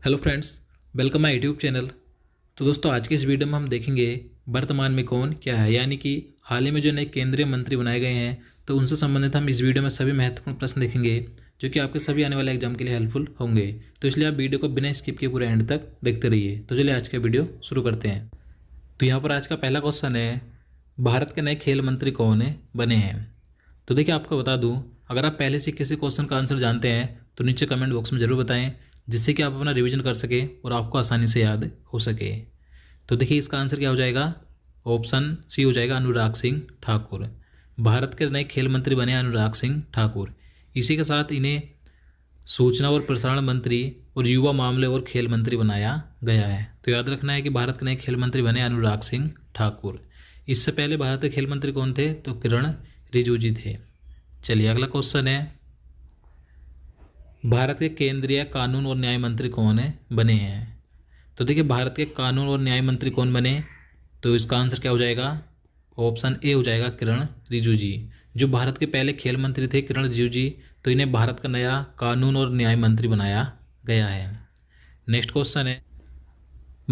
Hello friends, welcome my YouTube channel. तो दोस्तों, आज के इस वीडियो में हम देखेंगे वर्तमान में कौन क्या है, यानी कि हाल ही में जो नए केंद्रीय मंत्री बनाए गए हैं, तो उनसे संबंधित हम इस वीडियो में सभी महत्वपूर्ण प्रश्न देखेंगे जो कि आपके सभी आने वाले एग्जाम के लिए हेल्पफुल होंगे। तो इसलिए आप वीडियो को बिना स्किप किए पूरे एंड तक देखते रहिए। तो चलिए आज का वीडियो शुरू करते हैं। तो यहाँ पर आज का पहला क्वेश्चन है, भारत के नए खेल मंत्री कौन बने हैं। तो देखिए, आपको बता दूं, अगर आप पहले से किसी क्वेश्चन का आंसर जानते हैं तो नीचे कमेंट बॉक्स में ज़रूर बताएं, जिससे कि आप अपना रिवीजन कर सके और आपको आसानी से याद हो सके। तो देखिए, इसका आंसर क्या हो जाएगा। ऑप्शन सी हो जाएगा, अनुराग सिंह ठाकुर। भारत के नए खेल मंत्री बने अनुराग सिंह ठाकुर। इसी के साथ इन्हें सूचना और प्रसारण मंत्री और युवा मामले और खेल मंत्री बनाया गया है। तो याद रखना है कि भारत के नए खेल मंत्री बने अनुराग सिंह ठाकुर। इससे पहले भारत के खेल मंत्री कौन थे, तो किरण रिजिजू थे। चलिए अगला क्वेश्चन है, भारत के केंद्रीय कानून और न्याय मंत्री कौन बने हैं। तो देखिए, भारत के कानून और न्याय मंत्री कौन बने, तो इसका आंसर क्या हो जाएगा। ऑप्शन ए हो जाएगा, किरण रिजिजू जी। जो भारत के पहले खेल मंत्री थे किरण रिजिजू जी, तो इन्हें भारत का नया कानून और न्याय मंत्री बनाया गया है। नेक्स्ट क्वेश्चन है,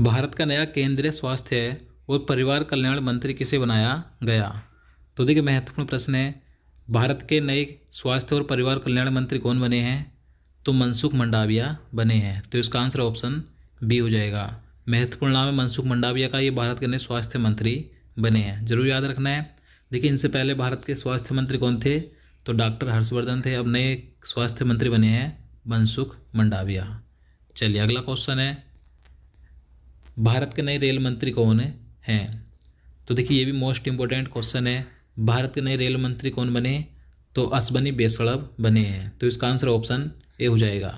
भारत का नया केंद्रीय स्वास्थ्य और परिवार कल्याण मंत्री किसे बनाया गया। तो देखिए, महत्वपूर्ण प्रश्न है, भारत के नए स्वास्थ्य और परिवार कल्याण मंत्री कौन बने हैं, तो मनसुख मंडाविया बने हैं। तो इसका आंसर ऑप्शन बी हो जाएगा। महत्वपूर्ण नाम है मनसुख मंडाविया का, ये भारत के नए स्वास्थ्य मंत्री बने हैं, जरूर याद रखना है। देखिए, इनसे पहले भारत के स्वास्थ्य मंत्री कौन थे, तो डॉक्टर हर्षवर्धन थे। अब नए स्वास्थ्य मंत्री बने हैं मनसुख मंडाविया। चलिए अगला क्वेश्चन है, भारत के नए रेल मंत्री कौन हैं। तो देखिए, ये भी मोस्ट इंपॉर्टेंट क्वेश्चन है। भारत के नए रेल मंत्री कौन बने, तो अश्वनी वैष्णव बने हैं। तो इसका आंसर ऑप्शन ए हो जाएगा।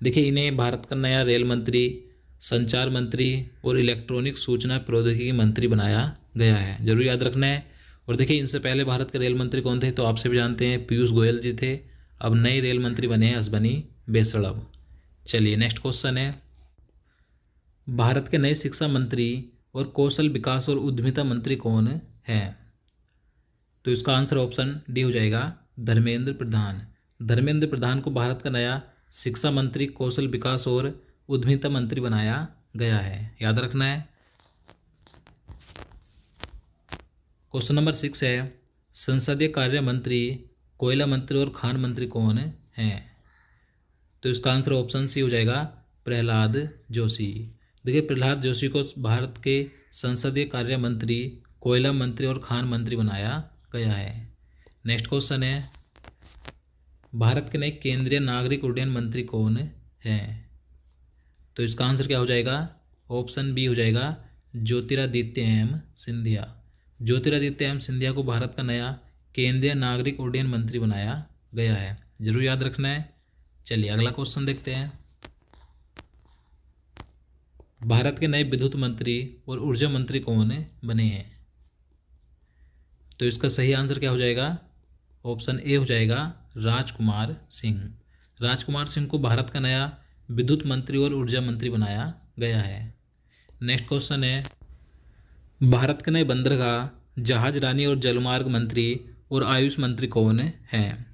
देखिए, इन्हें भारत का नया रेल मंत्री, संचार मंत्री और इलेक्ट्रॉनिक सूचना प्रौद्योगिकी मंत्री बनाया गया है, जरूर याद रखना है। और देखिए, इनसे पहले भारत के रेल मंत्री कौन थे, तो आपसे भी जानते हैं, पीयूष गोयल जी थे। अब नए रेल मंत्री बने हैं अश्वनी वैष्णव। चलिए नेक्स्ट क्वेश्चन है, भारत के नए शिक्षा मंत्री और कौशल विकास और उद्यमिता मंत्री कौन हैं। तो इसका आंसर ऑप्शन डी हो जाएगा, धर्मेंद्र प्रधान। धर्मेंद्र प्रधान को भारत का नया शिक्षा मंत्री, कौशल विकास और उद्यमिता मंत्री बनाया गया है, याद रखना है। क्वेश्चन नंबर 6 है, संसदीय कार्य मंत्री, कोयला मंत्री और खान मंत्री कौन हैं। तो इसका आंसर ऑप्शन सी हो जाएगा, प्रहलाद जोशी। देखिए, प्रहलाद जोशी को भारत के संसदीय कार्य मंत्री, कोयला मंत्री और खान मंत्री बनाया गया है। नेक्स्ट क्वेश्चन है, भारत के नए केंद्रीय नागरिक उड्डयन मंत्री कौन हैं। तो इसका आंसर क्या हो जाएगा, ऑप्शन बी हो जाएगा, ज्योतिरादित्य एम सिंधिया। ज्योतिरादित्य एम सिंधिया को भारत का नया केंद्रीय नागरिक उड्डयन मंत्री बनाया गया है, जरूर याद रखना है। चलिए अगला क्वेश्चन देखते हैं, भारत के नए विद्युत मंत्री और ऊर्जा मंत्री कौन बने हैं। तो इसका सही आंसर क्या हो जाएगा, ऑप्शन ए हो जाएगा, राजकुमार सिंह। राजकुमार सिंह को भारत का नया विद्युत मंत्री और ऊर्जा मंत्री बनाया गया है। नेक्स्ट क्वेश्चन है, भारत के नए बंदरगाह, जहाज रानी और जलमार्ग मंत्री और आयुष मंत्री कौन हैं।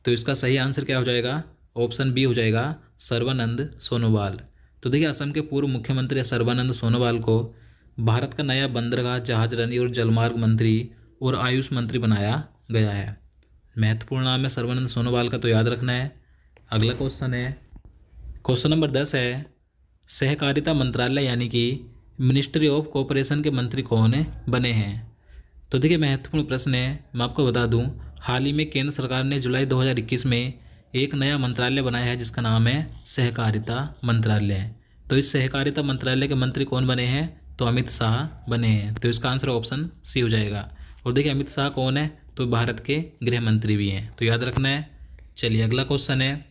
तो इसका सही आंसर क्या हो जाएगा, ऑप्शन बी हो जाएगा, सर्बानंद सोनोवाल। तो देखिए, असम के पूर्व मुख्यमंत्री सर्बानंद सोनोवाल को भारत का नया बंदरगाह, जहाज रानी और जलमार्ग मंत्री और आयुष मंत्री बनाया गया है। महत्वपूर्ण नाम है सर्बानंद सोनोवाल का, तो याद रखना है। अगला क्वेश्चन है, क्वेश्चन नंबर 10 है, सहकारिता मंत्रालय यानी कि मिनिस्ट्री ऑफ कोऑपरेशन के मंत्री कौन बने हैं। तो देखिए, महत्वपूर्ण प्रश्न है। मैं आपको बता दूं, हाल ही में केंद्र सरकार ने जुलाई 2021 में एक नया मंत्रालय बनाया है, जिसका नाम है सहकारिता मंत्रालय। तो इस सहकारिता मंत्रालय के मंत्री कौन बने हैं, तो अमित शाह बने हैं। तो इसका आंसर ऑप्शन सी हो जाएगा। और देखिए, अमित शाह कौन है, तो भारत के गृह मंत्री भी हैं, तो याद रखना है। चलिए अगला क्वेश्चन है,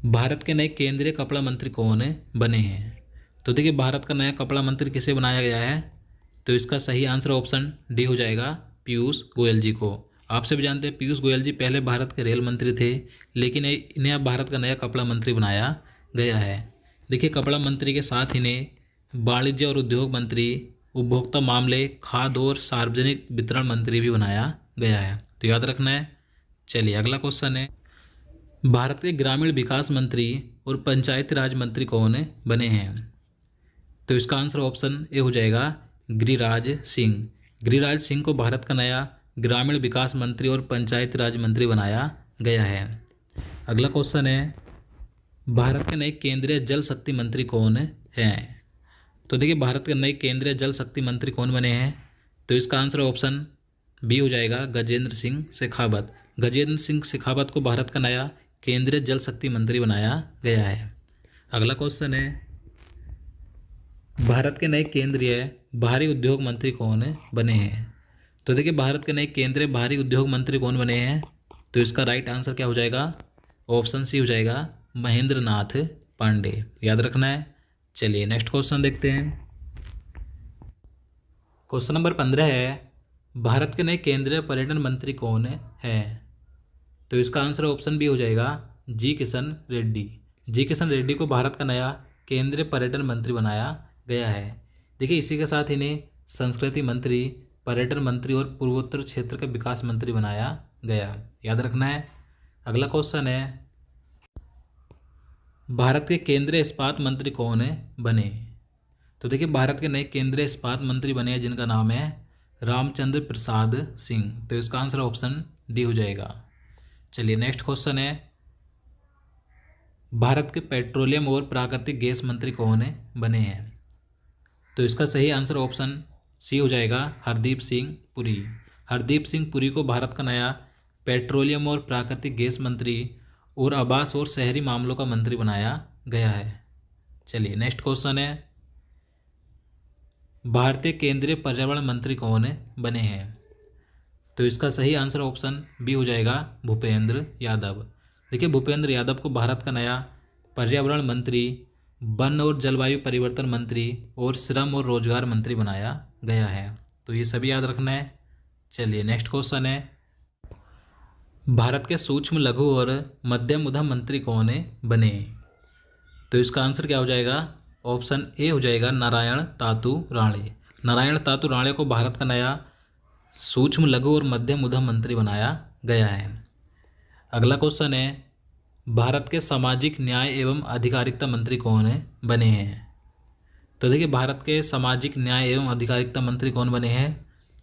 भारत के नए केंद्रीय कपड़ा मंत्री कौन बने हैं। तो देखिए, भारत का नया कपड़ा मंत्री किसे बनाया गया है, तो इसका सही आंसर ऑप्शन डी हो जाएगा, पीयूष गोयल जी को। आपसे भी जानते हैं, पीयूष गोयल जी पहले भारत के रेल मंत्री थे, लेकिन इन्हें अब भारत का नया कपड़ा मंत्री बनाया गया है। देखिए, कपड़ा मंत्री के साथ इन्हें वाणिज्य और उद्योग मंत्री, उपभोक्ता मामले, खाद्य और सार्वजनिक वितरण मंत्री भी बनाया गया है, तो याद रखना है। चलिए अगला क्वेश्चन है, भारत के ग्रामीण विकास मंत्री और पंचायती राज मंत्री कौन बने हैं? तो इसका आंसर ऑप्शन ए हो जाएगा गिरिराज सिंह। गिरिराज सिंह को भारत का नया ग्रामीण विकास मंत्री और पंचायती राज मंत्री बनाया गया है। अगला क्वेश्चन है, भारत के नए केंद्रीय जल शक्ति मंत्री कौन हैं? तो देखिए, भारत के नए केंद्रीय जल शक्ति मंत्री कौन बने हैं? तो इसका आंसर ऑप्शन बी हो जाएगा गजेंद्र सिंह शेखावत। गजेंद्र सिंह शेखावत को भारत का नया केंद्रीय जल शक्ति मंत्री बनाया गया है। अगला क्वेश्चन है, भारत के नए केंद्रीय भारी उद्योग मंत्री कौन बने हैं? तो देखिए, भारत के नए केंद्रीय भारी उद्योग मंत्री कौन बने हैं? तो इसका राइट आंसर क्या हो जाएगा? ऑप्शन सी हो जाएगा महेंद्र नाथ पांडे। याद रखना है। चलिए नेक्स्ट क्वेश्चन देखते हैं। क्वेश्चन नंबर 15 है, भारत के नए केंद्रीय पर्यटन मंत्री कौन है? तो इसका आंसर ऑप्शन बी हो जाएगा जी किशन रेड्डी। जी किशन रेड्डी को भारत का नया केंद्रीय पर्यटन मंत्री बनाया गया है। देखिए, इसी के साथ इन्हें संस्कृति मंत्री, पर्यटन मंत्री और पूर्वोत्तर क्षेत्र का विकास मंत्री बनाया गया। याद रखना है। अगला क्वेश्चन है, भारत के केंद्रीय इस्पात मंत्री कौन बने? तो देखिए, भारत के नए केंद्रीय इस्पात मंत्री बने हैं जिनका नाम है रामचंद्र प्रसाद सिंह। तो इसका आंसर ऑप्शन डी हो जाएगा। चलिए नेक्स्ट क्वेश्चन है, भारत के पेट्रोलियम और प्राकृतिक गैस मंत्री कौन बने हैं? तो इसका सही आंसर ऑप्शन सी हो जाएगा हरदीप सिंह पुरी। हरदीप सिंह पुरी को भारत का नया पेट्रोलियम और प्राकृतिक गैस मंत्री और आवास और शहरी मामलों का मंत्री बनाया गया है। चलिए नेक्स्ट क्वेश्चन है, भारतीय केंद्रीय पर्यावरण मंत्री कौन बने हैं? तो इसका सही आंसर ऑप्शन बी हो जाएगा भूपेंद्र यादव। देखिए, भूपेंद्र यादव को भारत का नया पर्यावरण मंत्री, वन और जलवायु परिवर्तन मंत्री और श्रम और रोजगार मंत्री बनाया गया है। तो ये सभी याद रखना है। चलिए नेक्स्ट क्वेश्चन है, भारत के सूक्ष्म लघु और मध्यम उद्यम मंत्री कौन बने? तो इसका आंसर क्या हो जाएगा? ऑप्शन ए हो जाएगा नारायण तातू राणे। नारायण तातू राणे को भारत का नया सूक्ष्म लघु और मध्यम उद्यम मंत्री बनाया गया है। अगला क्वेश्चन है, भारत के सामाजिक न्याय एवं अधिकारिता मंत्री कौन बने हैं? तो देखिए, भारत के सामाजिक न्याय एवं अधिकारिता मंत्री कौन बने हैं?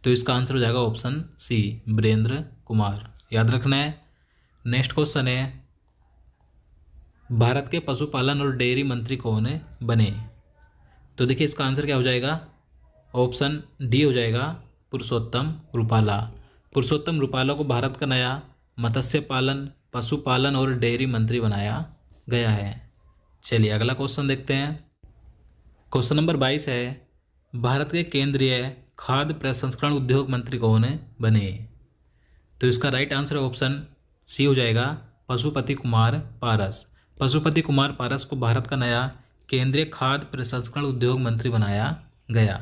तो इसका आंसर हो जाएगा ऑप्शन सी वीरेंद्र कुमार। याद रखना है। नेक्स्ट क्वेश्चन है, भारत के पशुपालन और डेयरी मंत्री कौन बने? तो देखिए, इसका आंसर क्या हो जाएगा? ऑप्शन डी हो जाएगा पुरुषोत्तम रूपाला। पुरुषोत्तम रूपाला को भारत का नया मत्स्य पालन, पशुपालन और डेयरी मंत्री बनाया गया है। चलिए अगला क्वेश्चन देखते हैं। क्वेश्चन नंबर 22 है, भारत के केंद्रीय खाद्य प्रसंस्करण उद्योग मंत्री कौन बने? तो इसका राइट आंसर ऑप्शन सी हो जाएगा पशुपति कुमार पारस। पशुपति कुमार पारस को भारत का नया केंद्रीय खाद्य प्रसंस्करण उद्योग मंत्री बनाया गया।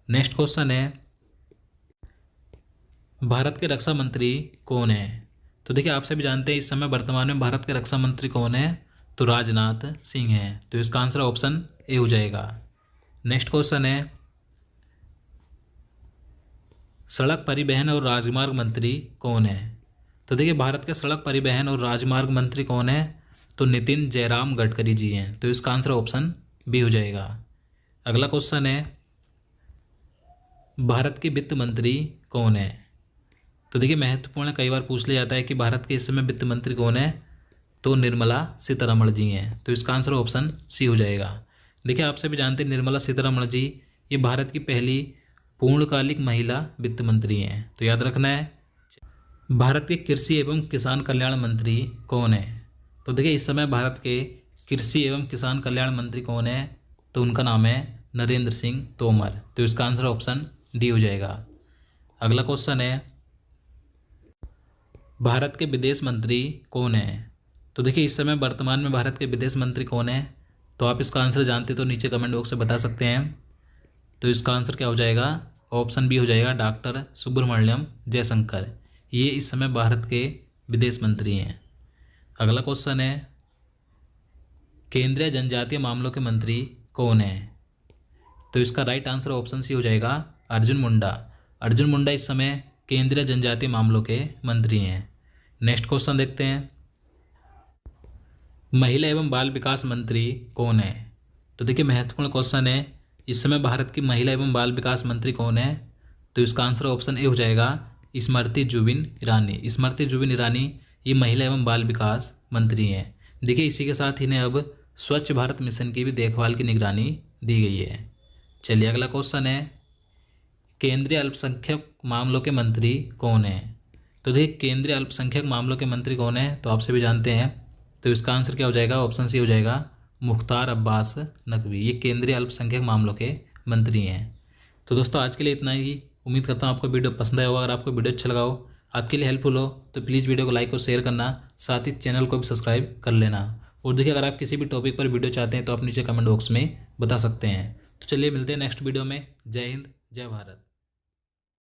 नेक्स्ट क्वेश्चन है, भारत के रक्षा मंत्री कौन है? तो देखिए, आप सभी जानते हैं इस समय वर्तमान में भारत के रक्षा मंत्री कौन है? तो राजनाथ सिंह हैं। तो इसका आंसर ऑप्शन ए हो जाएगा। नेक्स्ट क्वेश्चन है, सड़क परिवहन और राजमार्ग मंत्री कौन है? तो देखिए, भारत के सड़क परिवहन और राजमार्ग मंत्री कौन है? तो नितिन जयराम गडकरी जी हैं। तो इसका आंसर ऑप्शन बी हो जाएगा। अगला क्वेश्चन है, भारत के वित्त मंत्री कौन है? तो देखिए, महत्वपूर्ण कई बार पूछ लिया जाता है कि भारत के इस समय वित्त मंत्री कौन है? तो निर्मला सीतारमण जी हैं। तो इसका आंसर ऑप्शन सी हो जाएगा। देखिए, आप सभी जानते हैं निर्मला सीतारमण जी ये भारत की पहली पूर्णकालिक महिला वित्त मंत्री हैं। तो याद रखना है। भारत के कृषि एवं किसान कल्याण मंत्री कौन है? तो देखिए, इस समय भारत के कृषि एवं किसान कल्याण मंत्री कौन है? तो उनका नाम है नरेंद्र सिंह तोमर। तो इसका आंसर ऑप्शन डी हो जाएगा। अगला क्वेश्चन है, भारत के विदेश मंत्री कौन है? तो देखिए, इस समय वर्तमान में भारत के विदेश मंत्री कौन है? तो आप इसका आंसर जानते तो नीचे कमेंट बॉक्स में बता सकते हैं। तो इसका आंसर क्या हो जाएगा? ऑप्शन बी हो जाएगा डॉक्टर सुब्रमण्यम जयशंकर। ये इस समय भारत के विदेश मंत्री हैं। अगला क्वेश्चन है, केंद्रीय जनजातीय मामलों के मंत्री कौन है? तो इसका राइट आंसर ऑप्शन सी हो जाएगा अर्जुन मुंडा। अर्जुन मुंडा इस समय केंद्रीय जनजातीय मामलों के मंत्री हैं। नेक्स्ट क्वेश्चन देखते हैं, महिला एवं बाल विकास मंत्री कौन है? तो देखिए महत्वपूर्ण क्वेश्चन है, इस समय भारत की महिला एवं बाल विकास मंत्री कौन है? तो इसका आंसर ऑप्शन ए हो जाएगा स्मृति जुबिन ईरानी। स्मृति जुबिन ईरानी ये महिला एवं बाल विकास मंत्री हैं। देखिए इसी के साथ इन्हें अब स्वच्छ भारत मिशन की भी देखभाल की निगरानी दी गई है। चलिए अगला क्वेश्चन है, केंद्रीय अल्पसंख्यक मामलों के मंत्री कौन है? तो देखिए केंद्रीय अल्पसंख्यक मामलों के मंत्री कौन है, तो आप सभी जानते हैं। तो इसका आंसर क्या हो जाएगा? ऑप्शन सी हो जाएगा मुख्तार अब्बास नकवी। ये केंद्रीय अल्पसंख्यक मामलों के मंत्री हैं। तो दोस्तों आज के लिए इतना ही। उम्मीद करता हूँ आपको वीडियो पसंद आया होगा। अगर आपको वीडियो अच्छा लगा हो, आपके लिए हेल्पफुल हो, तो प्लीज़ वीडियो को लाइक और शेयर करना, साथ ही चैनल को भी सब्सक्राइब कर लेना। और देखिए अगर आप किसी भी टॉपिक पर वीडियो चाहते हैं तो आप नीचे कमेंट बॉक्स में बता सकते हैं। तो चलिए मिलते हैं नेक्स्ट वीडियो में। जय हिंद, जय भारत।